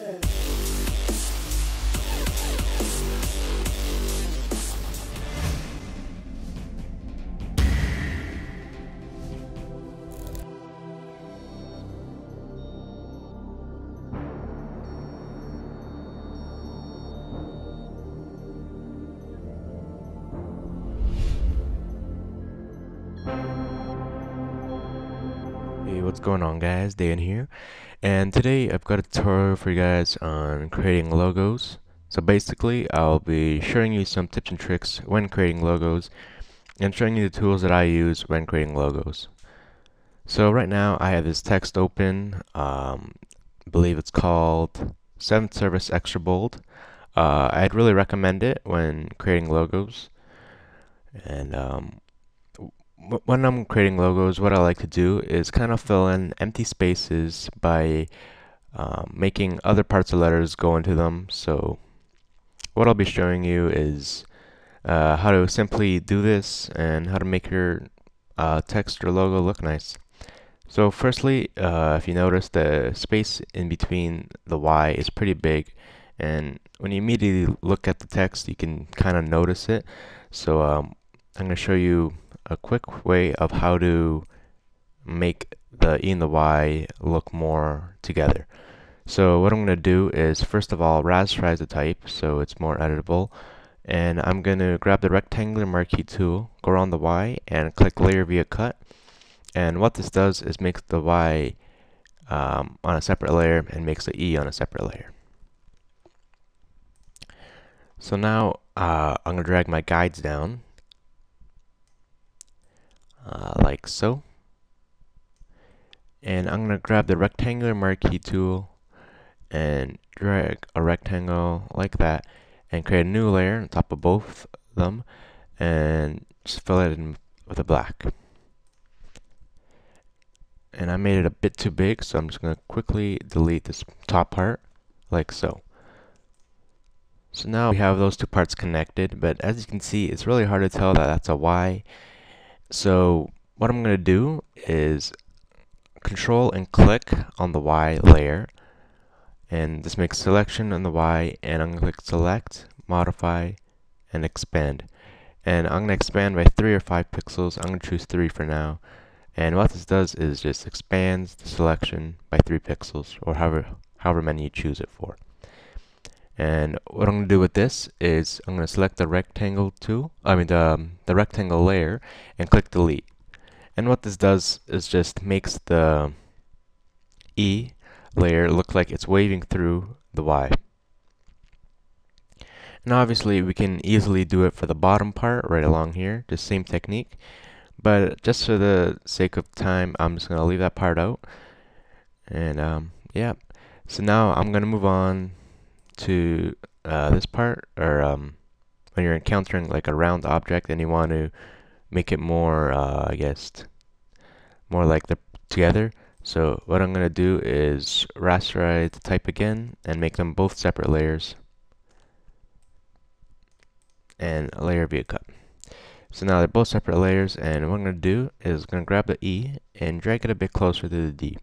Hey, what's going on, guys? Dan here, and today I've got a tutorial for you guys on creating logos. So basically, I'll be showing you some tips and tricks when creating logos and showing you the tools that I use when creating logos. So right now I have this text open. I believe it's called 7th Service Extra Bold. I'd really recommend it when creating logos. And when I'm creating logos, what I like to do is kind of fill in empty spaces by making other parts of letters go into them. So what I'll be showing you is how to simply do this and how to make your text or logo look nice. So firstly, if you notice, the space in between the Y is pretty big, and when you immediately look at the text, you can kind of notice it. So I'm going to show you a quick way of how to make the E and the Y look more together. So what I'm going to do is, first of all, rasterize the type so it's more editable. And I'm going to grab the rectangular marquee tool, go around the Y, and click Layer via Cut. And what this does is makes the Y on a separate layer and makes the E on a separate layer. So now I'm going to drag my guides down like so. And I'm going to grab the rectangular marquee tool and drag a rectangle like that and create a new layer on top of both of them and just fill it in with a black. And I made it a bit too big, so I'm just going to quickly delete this top part like so. So now we have those two parts connected, but as you can see, it's really hard to tell that that's a Y. So what I'm going to do is Control and click on the Y layer, and this makes selection on the Y, and I'm going to click Select, Modify, and Expand. And I'm going to expand by 3 or 5 pixels. I'm going to choose 3 for now. And what this does is just expands the selection by 3 pixels, or however many you choose it for. And what I'm going to do with this is I'm going to select the rectangle tool, the rectangle layer, and click Delete. And what this does is just makes the E layer look like it's waving through the Y. And obviously we can easily do it for the bottom part right along here, just same technique. But just for the sake of time, I'm just going to leave that part out. And yeah, so now I'm going to move on to this part, or when you're encountering like a round object and you want to make it more, I guess, more like they're together. So what I'm going to do is rasterize the type again and make them both separate layers and a layer via cut. So now they're both separate layers, and what I'm going to do is going to grab the E and drag it a bit closer to the D.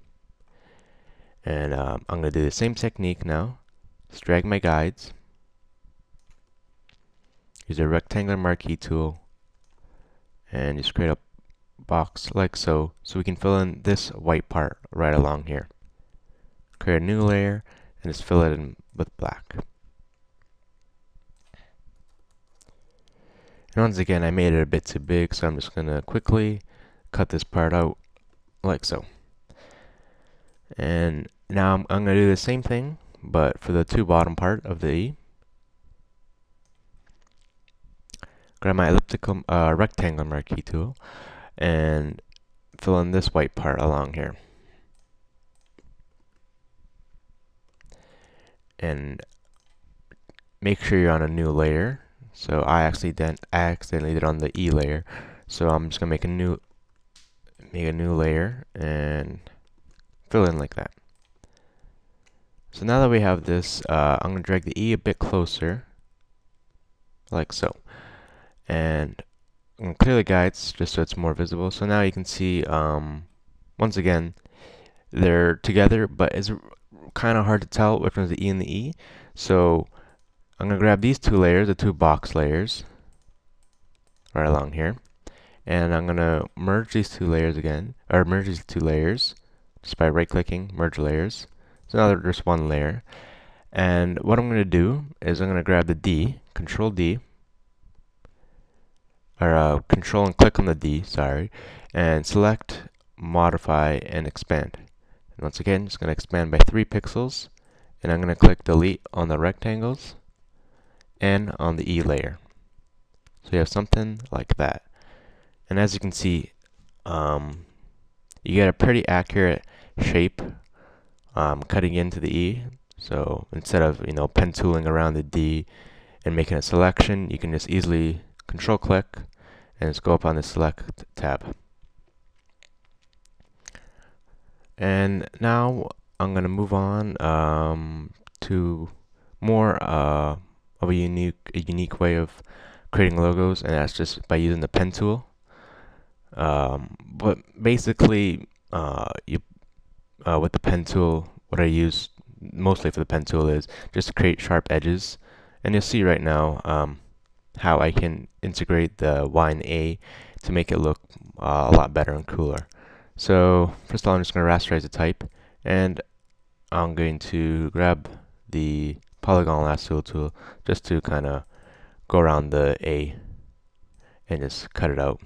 And I'm going to do the same technique now. Just drag my guides, use a rectangular marquee tool, and just create a box like so, so we can fill in this white part right along here. Create a new layer and just fill it in with black. And once again, I made it a bit too big, so I'm just going to quickly cut this part out like so. And now I'm going to do the same thing, but for the bottom part of the E. Grab my elliptical rectangle marquee tool and fill in this white part along here. And make sure you're on a new layer. So I accidentally did on the E layer. So I'm just gonna make a new layer and fill in like that. So now that we have this, I'm gonna drag the E a bit closer, like so. And I'm gonna clear the guides just so it's more visible. So now you can see, once again, they're together, but kind of hard to tell which one's the E and the E. So I'm going to grab these two layers, the two box layers, right along here. And I'm going to merge these two layers again, or merge these two layers just by right-clicking, merge layers. So now there's just one layer. And what I'm going to do is I'm going to grab the D, Control D, or Control and click on the D, sorry, and select, modify, and expand. And once again, it's going to expand by 3 pixels, and I'm going to click delete on the rectangles and on the E layer. So you have something like that. And as you can see, you get a pretty accurate shape cutting into the E. So instead of pen tooling around the D and making a selection, you can just easily control click and just go up on the select tab. And now I'm going to move on to more of a unique way of creating logos, and that's just by using the pen tool. But basically, with the pen tool, what I use mostly for the pen tool is just to create sharp edges. And you'll see right now how I can integrate the Y and A to make it look a lot better and cooler. So first of all, I'm just going to rasterize the type, and I'm going to grab the polygon lasso tool just to kind of go around the A and just cut it out.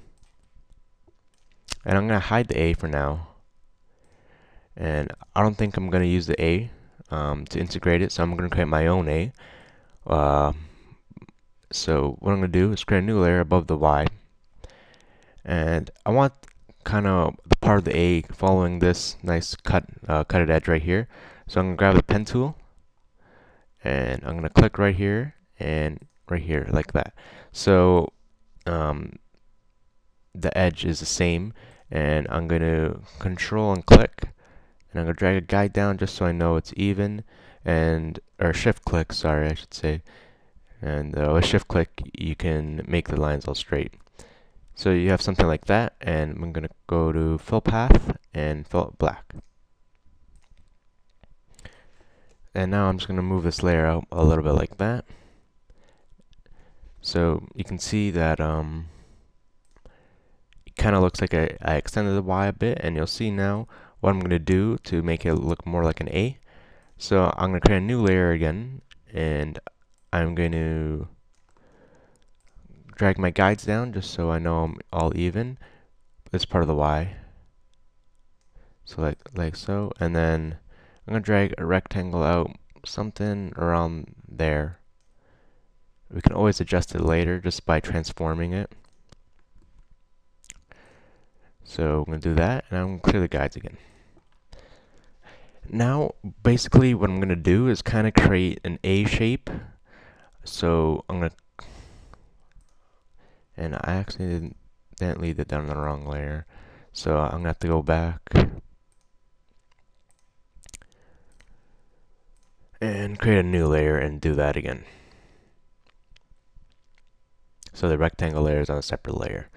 And I'm going to hide the A for now. And I don't think I'm going to use the A to integrate it, so I'm going to create my own A. So what I'm going to do is create a new layer above the Y. And I want kind of the part of the A following this nice cutted edge right here. So I'm going to grab the pen tool, and I'm going to click right here and right here like that. So the edge is the same, and I'm going to control and click, and I'm going to drag a guide down just so I know it's even, or shift click, sorry, I should say. And with shift click, you can make the lines all straight. So you have something like that, and I'm going to go to fill path and fill it black. And now I'm just going to move this layer out a little bit like that. So you can see that it kind of looks like I extended the Y a bit, and you'll see now what I'm going to do to make it look more like an A. So I'm going to create a new layer again, and I'm going to drag my guides down just so I know I'm all even. This part of the Y. So like so, and then I'm going to drag a rectangle out something around there. We can always adjust it later just by transforming it. So I'm going to do that, and I'm going to clear the guides again. Now, basically what I'm going to do is kind of create an A shape. So I'm going to, and I accidentally did that on the wrong layer. So I'm going to have to go back and create a new layer and do that again. So the rectangle layer is on a separate layer,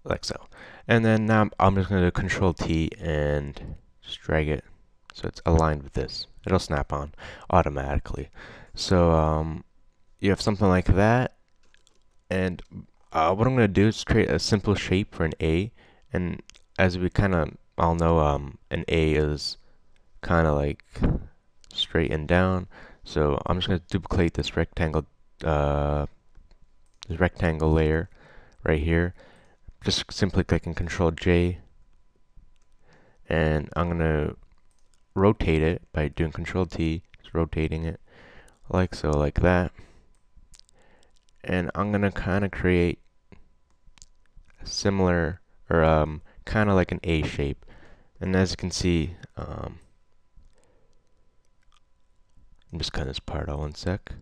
like so. And then now I'm just going to Control T and just drag it so it's aligned with this. It'll snap on automatically. So you have something like that. And what I'm going to do is create a simple shape for an A. And as we kind of all know, an A is kind of like straight and down. So I'm just going to duplicate this rectangle layer right here. Just simply clicking Control J, and I'm going to rotate it by doing Control T, just rotating it like so, like that. And I'm going to kind of create a similar, or kind of like an A shape. And as you can see, I'm just cut this part out 1 sec.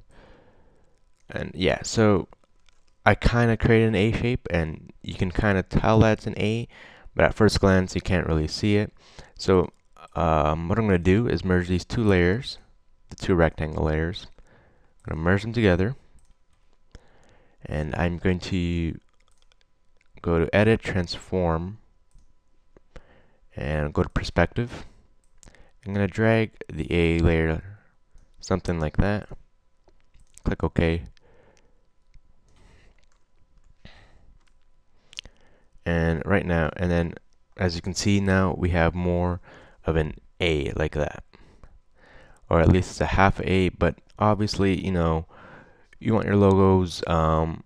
And yeah, so I kind of created an A shape, and you can kind of tell that's an A, but at first glance you can't really see it. So what I'm going to do is merge these two layers, the two rectangle layers. I'm going to merge them together, and I'm going to go to Edit, Transform, and go to Perspective, I'm gonna drag the A layer, something like that. Click OK. And right now, and then as you can see now, we have more of an A like that. Or at least it's a half A, but obviously, you know, you want your logos to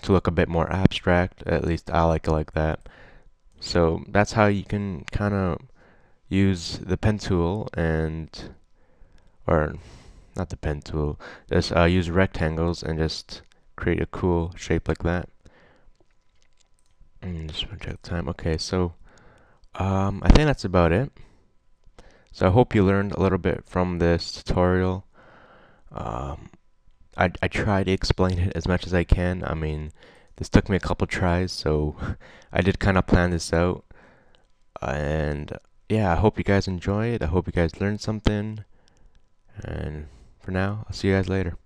look a bit more abstract. At least I like it like that. So that's how you can kind of use the pen tool or not the pen tool, just use rectangles and just create a cool shape like that. And just want to check the time. Okay, so I think that's about it. So I hope you learned a little bit from this tutorial. Um, I try to explain it as much as I can. I mean, this took me a couple tries, so I did kind of plan this out. And yeah, I hope you guys enjoy it. I hope you guys learned something. And for now, I'll see you guys later.